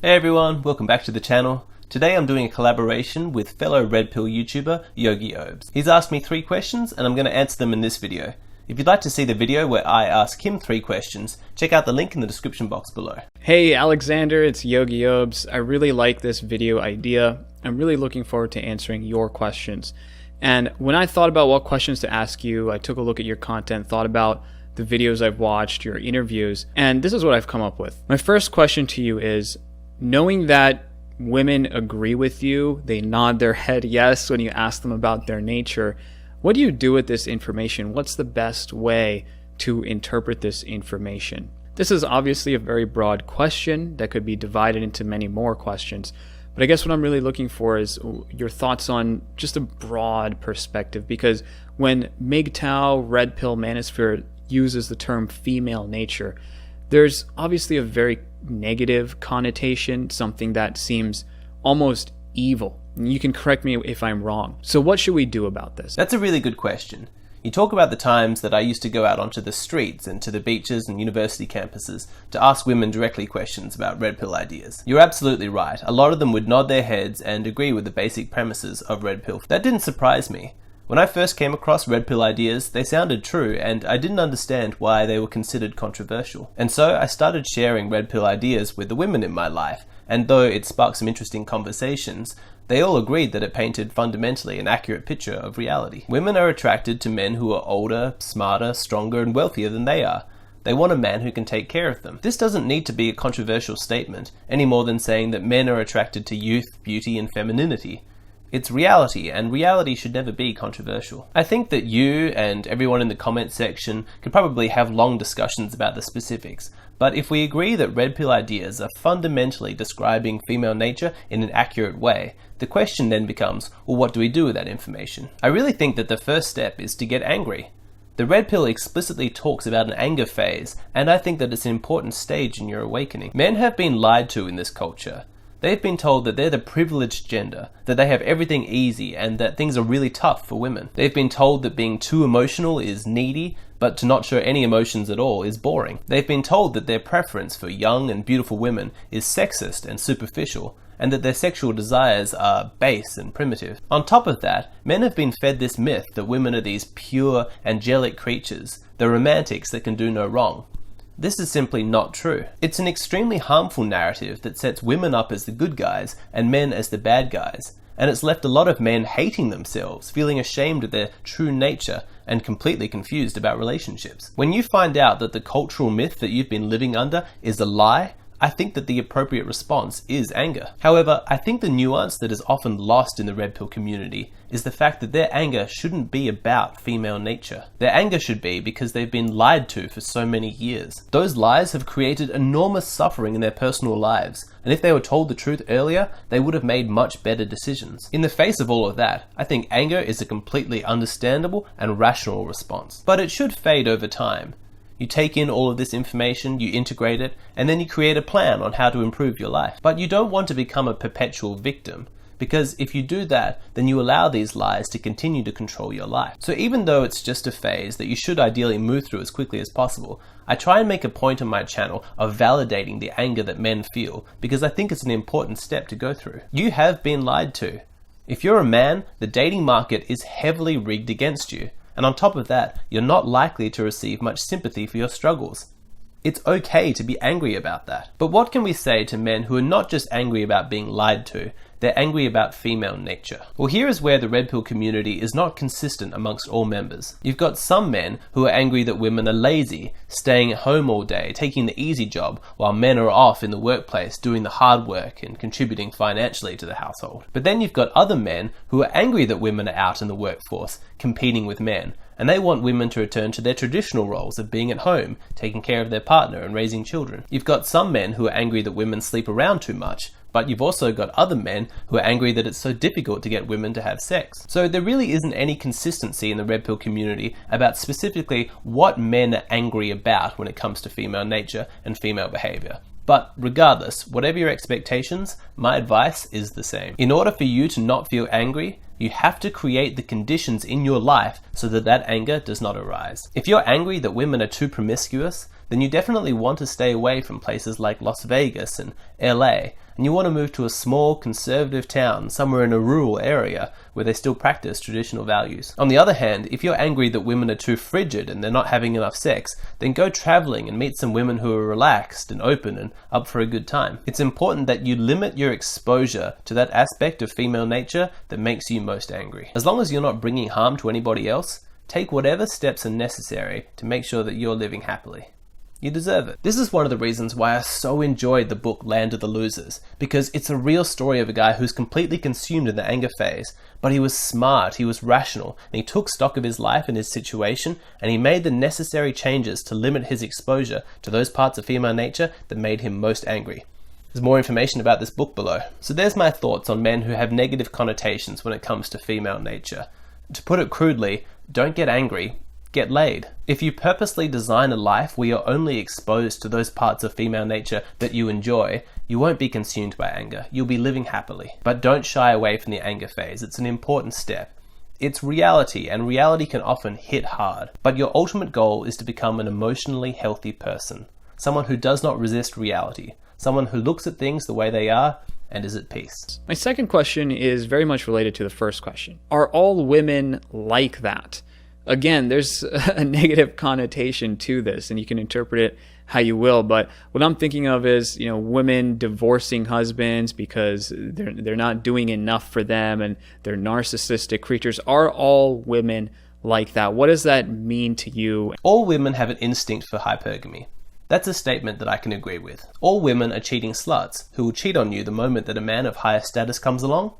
Hey everyone, welcome back to the channel. Today I'm doing a collaboration with fellow Red Pill YouTuber YogiOabs. He's asked me 3 questions and I'm going to answer them in this video. If you'd like to see the video where I ask him 3 questions, check out the link in the description box below. Hey Alexander, it's YogiOabs. I really like this video idea. I'm really looking forward to answering your questions. And when I thought about what questions to ask you, I took a look at your content, thought about the videos I've watched, your interviews, and this is what I've come up with. My first question to you is, knowing that women agree with you, they nod their head yes when you ask them about their nature, what do you do with this information? What's the best way to interpret this information? This is obviously a very broad question that could be divided into many more questions, but I guess what I'm really looking for is your thoughts on just a broad perspective, because when MGTOW, Red Pill Manosphere uses the term female nature, there's obviously a very negative connotation, something that seems almost evil. You can correct me if I'm wrong. So what should we do about this? That's a really good question. You talk about the times that I used to go out onto the streets and to the beaches and university campuses to ask women directly questions about Red Pill ideas. You're absolutely right. A lot of them would nod their heads and agree with the basic premises of Red Pill. That didn't surprise me. When I first came across Red Pill ideas, they sounded true, and I didn't understand why they were considered controversial. And so I started sharing Red Pill ideas with the women in my life, and though it sparked some interesting conversations, they all agreed that it painted fundamentally an accurate picture of reality. Women are attracted to men who are older, smarter, stronger, and wealthier than they are. They want a man who can take care of them. This doesn't need to be a controversial statement, any more than saying that men are attracted to youth, beauty, and femininity. It's reality, and reality should never be controversial. I think that you and everyone in the comment section could probably have long discussions about the specifics, but if we agree that Red Pill ideas are fundamentally describing female nature in an accurate way, the question then becomes, well, what do we do with that information? I really think that the first step is to get angry. The Red Pill explicitly talks about an anger phase, and I think that it's an important stage in your awakening. Men have been lied to in this culture. They've been told that they're the privileged gender, that they have everything easy, and that things are really tough for women. They've been told that being too emotional is needy, but to not show any emotions at all is boring. They've been told that their preference for young and beautiful women is sexist and superficial, and that their sexual desires are base and primitive. On top of that, men have been fed this myth that women are these pure, angelic creatures, the romantics that can do no wrong. This is simply not true. It's an extremely harmful narrative that sets women up as the good guys and men as the bad guys, and it's left a lot of men hating themselves, feeling ashamed of their true nature, and completely confused about relationships. When you find out that the cultural myth that you've been living under is a lie, I think that the appropriate response is anger. However, I think the nuance that is often lost in the Red Pill community is the fact that their anger shouldn't be about female nature. Their anger should be because they've been lied to for so many years. Those lies have created enormous suffering in their personal lives, and if they were told the truth earlier, they would have made much better decisions. In the face of all of that, I think anger is a completely understandable and rational response. But it should fade over time. You take in all of this information, you integrate it, and then you create a plan on how to improve your life. But you don't want to become a perpetual victim, because if you do that, then you allow these lies to continue to control your life. So even though it's just a phase that you should ideally move through as quickly as possible, I try and make a point on my channel of validating the anger that men feel, because I think it's an important step to go through. You have been lied to. If you're a man, the dating market is heavily rigged against you. And on top of that, you're not likely to receive much sympathy for your struggles. It's okay to be angry about that. But what can we say to men who are not just angry about being lied to, they're angry about female nature? Well, here is where the Red Pill community is not consistent amongst all members. You've got some men who are angry that women are lazy, staying at home all day, taking the easy job, while men are off in the workplace doing the hard work and contributing financially to the household. But then you've got other men who are angry that women are out in the workforce, competing with men, and they want women to return to their traditional roles of being at home, taking care of their partner and raising children. You've got some men who are angry that women sleep around too much, but you've also got other men who are angry that it's so difficult to get women to have sex. So there really isn't any consistency in the Red Pill community about specifically what men are angry about when it comes to female nature and female behavior. But regardless, whatever your expectations, my advice is the same. In order for you to not feel angry, you have to create the conditions in your life so that that anger does not arise. If you're angry that women are too promiscuous, then you definitely want to stay away from places like Las Vegas and LA. and you want to move to a small conservative town somewhere in a rural area where they still practice traditional values. On the other hand, if you're angry that women are too frigid and they're not having enough sex, then go traveling and meet some women who are relaxed and open and up for a good time. It's important that you limit your exposure to that aspect of female nature that makes you most angry. As long as you're not bringing harm to anybody else, take whatever steps are necessary to make sure that you're living happily. You deserve it. This is one of the reasons why I so enjoyed the book Land of the Losers, because it's a real story of a guy who's completely consumed in the anger phase, but he was smart, he was rational, and he took stock of his life and his situation, and he made the necessary changes to limit his exposure to those parts of female nature that made him most angry. There's more information about this book below. So there's my thoughts on men who have negative connotations when it comes to female nature. To put it crudely, don't get angry, get laid. If you purposely design a life where you're only exposed to those parts of female nature that you enjoy, you won't be consumed by anger. You'll be living happily. But don't shy away from the anger phase. It's an important step. It's reality, and reality can often hit hard. But your ultimate goal is to become an emotionally healthy person. Someone who does not resist reality. Someone who looks at things the way they are and is at peace. My second question is very much related to the first question. Are all women like that? Again, there's a negative connotation to this, and you can interpret it how you will, but what I'm thinking of is, women divorcing husbands because they're not doing enough for them and they're narcissistic creatures. Are all women like that? What does that mean to you? All women have an instinct for hypergamy. That's a statement that I can agree with. All women are cheating sluts who will cheat on you the moment that a man of higher status comes along.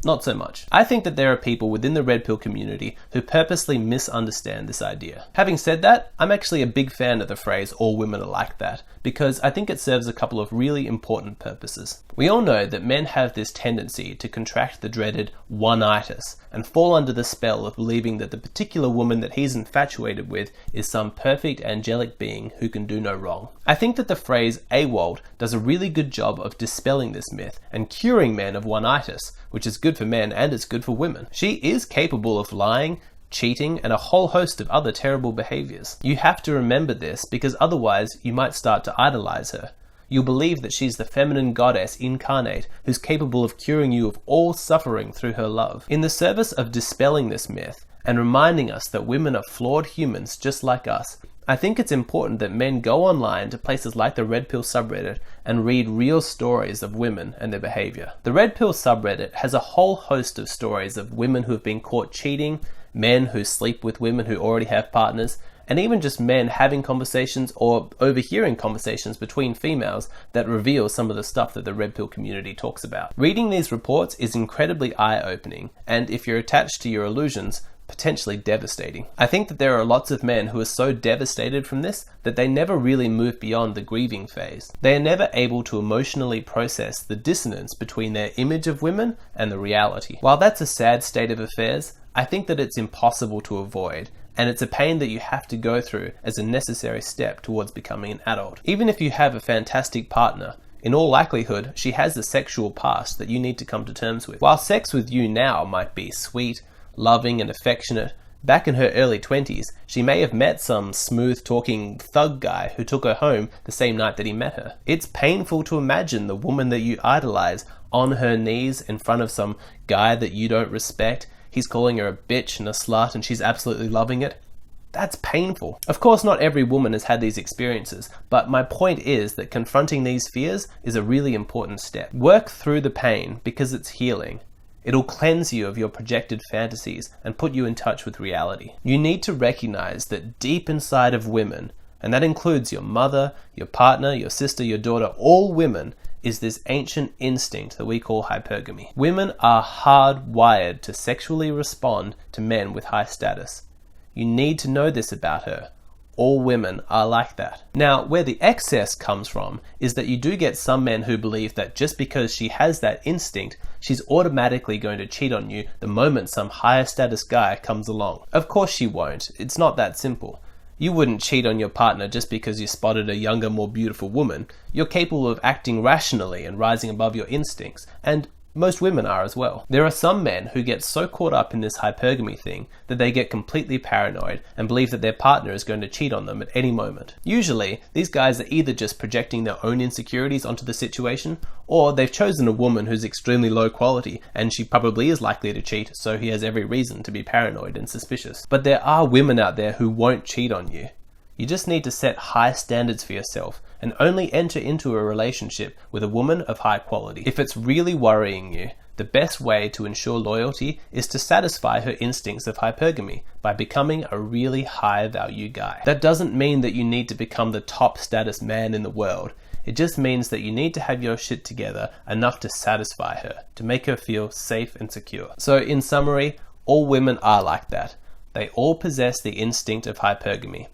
Not so much. I think that there are people within the red pill community who purposely misunderstand this idea. Having said that, I'm actually a big fan of the phrase all women are like that, because I think it serves a couple of really important purposes. We all know that men have this tendency to contract the dreaded one-itis and fall under the spell of believing that the particular woman that he's infatuated with is some perfect angelic being who can do no wrong. I think that the phrase AWOL does a really good job of dispelling this myth and curing men of one-itis, which is good for men and it's good for women. She is capable of lying, cheating, and a whole host of other terrible behaviors. You have to remember this because otherwise you might start to idolize her. You'll believe that she's the feminine goddess incarnate who's capable of curing you of all suffering through her love. In the service of dispelling this myth and reminding us that women are flawed humans just like us, I think it's important that men go online to places like the Red Pill subreddit and read real stories of women and their behavior. The Red Pill subreddit has a whole host of stories of women who have been caught cheating, men who sleep with women who already have partners, and even just men having conversations or overhearing conversations between females that reveal some of the stuff that the Red Pill community talks about. Reading these reports is incredibly eye-opening, and if you're attached to your illusions, potentially devastating. I think that there are lots of men who are so devastated from this that they never really move beyond the grieving phase. They are never able to emotionally process the dissonance between their image of women and the reality. While that's a sad state of affairs, I think that it's impossible to avoid, and it's a pain that you have to go through as a necessary step towards becoming an adult. Even if you have a fantastic partner, in all likelihood, she has a sexual past that you need to come to terms with. While sex with you now might be sweet, loving and affectionate, back in her early 20s, she may have met some smooth-talking thug guy who took her home the same night that he met her. It's painful to imagine the woman that you idolize on her knees in front of some guy that you don't respect. He's calling her a bitch and a slut and she's absolutely loving it. That's painful. Of course, not every woman has had these experiences, but my point is that confronting these fears is a really important step. Work through the pain because it's healing. It'll cleanse you of your projected fantasies and put you in touch with reality. You need to recognize that deep inside of women, and that includes your mother, your partner, your sister, your daughter, all women, is this ancient instinct that we call hypergamy. Women are hardwired to sexually respond to men with high status. You need to know this about her. All women are like that. Now, where the excess comes from is that you do get some men who believe that just because she has that instinct, she's automatically going to cheat on you the moment some higher status guy comes along. Of course she won't. It's not that simple. You wouldn't cheat on your partner just because you spotted a younger, more beautiful woman. You're capable of acting rationally and rising above your instincts. And most women are as well. There are some men who get so caught up in this hypergamy thing that they get completely paranoid and believe that their partner is going to cheat on them at any moment. Usually, these guys are either just projecting their own insecurities onto the situation, or they've chosen a woman who's extremely low quality and she probably is likely to cheat, so he has every reason to be paranoid and suspicious. But there are women out there who won't cheat on you. You just need to set high standards for yourself and only enter into a relationship with a woman of high quality. If it's really worrying you, the best way to ensure loyalty is to satisfy her instincts of hypergamy by becoming a really high value guy. That doesn't mean that you need to become the top status man in the world. It just means that you need to have your shit together enough to satisfy her, to make her feel safe and secure. So in summary, all women are like that. They all possess the instinct of hypergamy.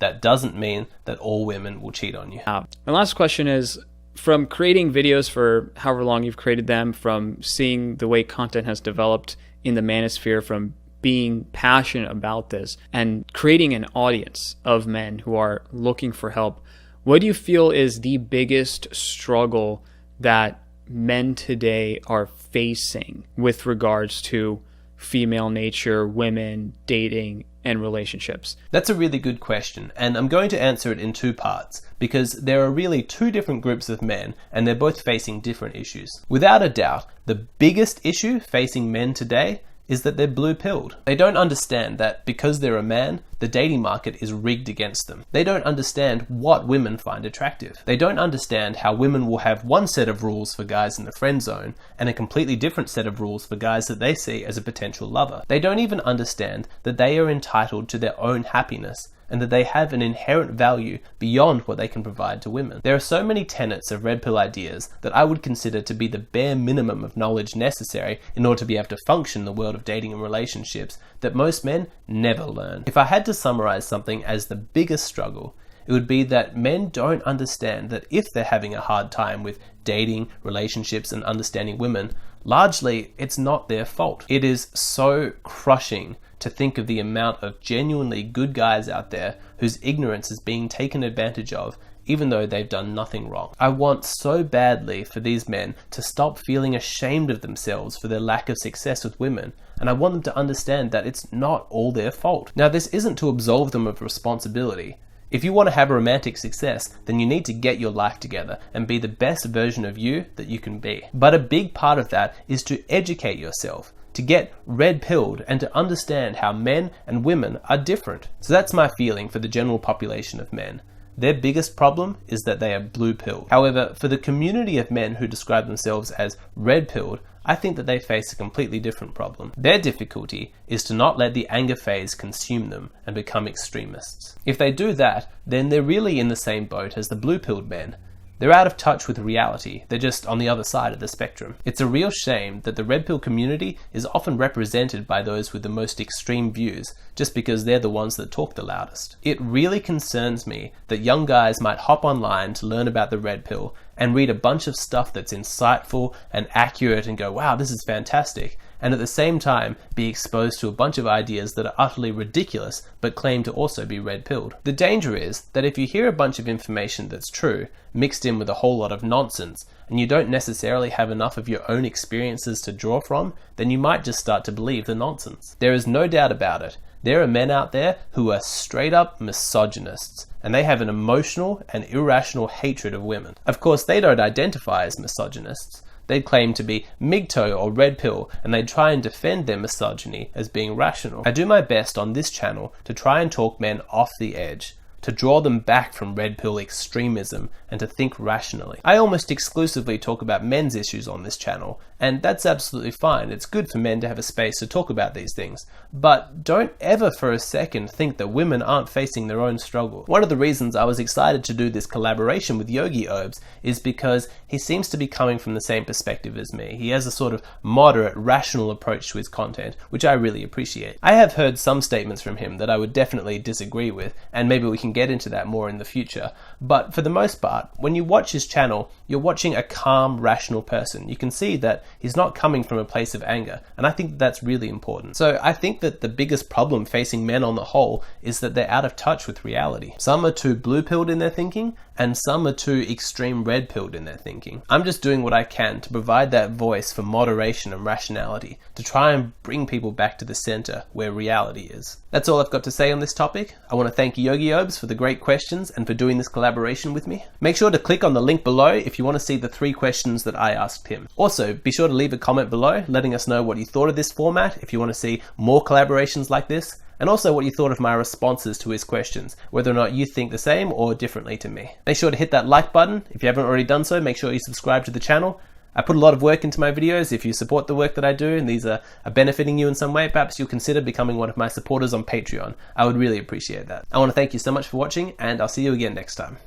That doesn't mean that all women will cheat on you. My last question is, from creating videos for however long you've created them, from seeing the way content has developed in the manosphere, from being passionate about this and creating an audience of men who are looking for help, what do you feel is the biggest struggle that men today are facing with regards to female nature, women, dating, and relationships? That's a really good question, and I'm going to answer it in two parts, because there are really two different groups of men, and they're both facing different issues. Without a doubt, the biggest issue facing men today is that they're blue-pilled. They don't understand that because they're a man, the dating market is rigged against them. They don't understand what women find attractive. They don't understand how women will have one set of rules for guys in the friend zone and a completely different set of rules for guys that they see as a potential lover. They don't even understand that they are entitled to their own happiness and that they have an inherent value beyond what they can provide to women. There are so many tenets of red pill ideas that I would consider to be the bare minimum of knowledge necessary in order to be able to function in the world of dating and relationships that most men never learn. If I had to summarize something as the biggest struggle, it would be that men don't understand that if they're having a hard time with dating, relationships, and understanding women, largely it's not their fault. It is so crushing to think of the amount of genuinely good guys out there whose ignorance is being taken advantage of, even though they've done nothing wrong. I want so badly for these men to stop feeling ashamed of themselves for their lack of success with women, and I want them to understand that it's not all their fault. Now, this isn't to absolve them of responsibility. If you want to have a romantic success, then you need to get your life together and be the best version of you that you can be. But a big part of that is to educate yourself, to get red-pilled and to understand how men and women are different. So that's my feeling for the general population of men. Their biggest problem is that they are blue-pilled. However, for the community of men who describe themselves as red-pilled, I think that they face a completely different problem. Their difficulty is to not let the anger phase consume them and become extremists. If they do that, then they're really in the same boat as the blue-pilled men. They're out of touch with reality. They're just on the other side of the spectrum. It's a real shame that the red pill community is often represented by those with the most extreme views, just because they're the ones that talk the loudest. It really concerns me that young guys might hop online to learn about the red pill and read a bunch of stuff that's insightful and accurate and go, wow, this is fantastic, and at the same time be exposed to a bunch of ideas that are utterly ridiculous but claim to also be red-pilled. The danger is that if you hear a bunch of information that's true, mixed in with a whole lot of nonsense, and you don't necessarily have enough of your own experiences to draw from, then you might just start to believe the nonsense. There is no doubt about it. There are men out there who are straight up misogynists, and they have an emotional and irrational hatred of women. Of course, they don't identify as misogynists. They'd claim to be MGTOW or red pill, and they'd try and defend their misogyny as being rational. I do my best on this channel to try and talk men off the edge, to draw them back from red pill extremism and to think rationally. I almost exclusively talk about men's issues on this channel, and that's absolutely fine. It's good for men to have a space to talk about these things. But don't ever for a second think that women aren't facing their own struggle. One of the reasons I was excited to do this collaboration with YogiOabs is because he seems to be coming from the same perspective as me. He has a sort of moderate, rational approach to his content, which I really appreciate. I have heard some statements from him that I would definitely disagree with, and maybe we can get into that more in the future. But for the most part, when you watch his channel, you're watching a calm, rational person. You can see that he's not coming from a place of anger, and I think that's really important. So I think that the biggest problem facing men on the whole is that they're out of touch with reality. Some are too blue-pilled in their thinking, and some are too extreme red-pilled in their thinking. I'm just doing what I can to provide that voice for moderation and rationality, to try and bring people back to the center where reality is. That's all I've got to say on this topic. I want to thank YogiOabs for the great questions and for doing this collaboration with me. Make sure to click on the link below if you want to see the 3 questions that I asked him. Also, be sure to leave a comment below letting us know what you thought of this format, if you want to see more collaborations like this, and also what you thought of my responses to his questions, whether or not you think the same or differently to me. Make sure to hit that like button. If you haven't already done so, make sure you subscribe to the channel. I put a lot of work into my videos. If you support the work that I do and these are benefiting you in some way, perhaps you'll consider becoming one of my supporters on Patreon. I would really appreciate that. I want to thank you so much for watching, and I'll see you again next time.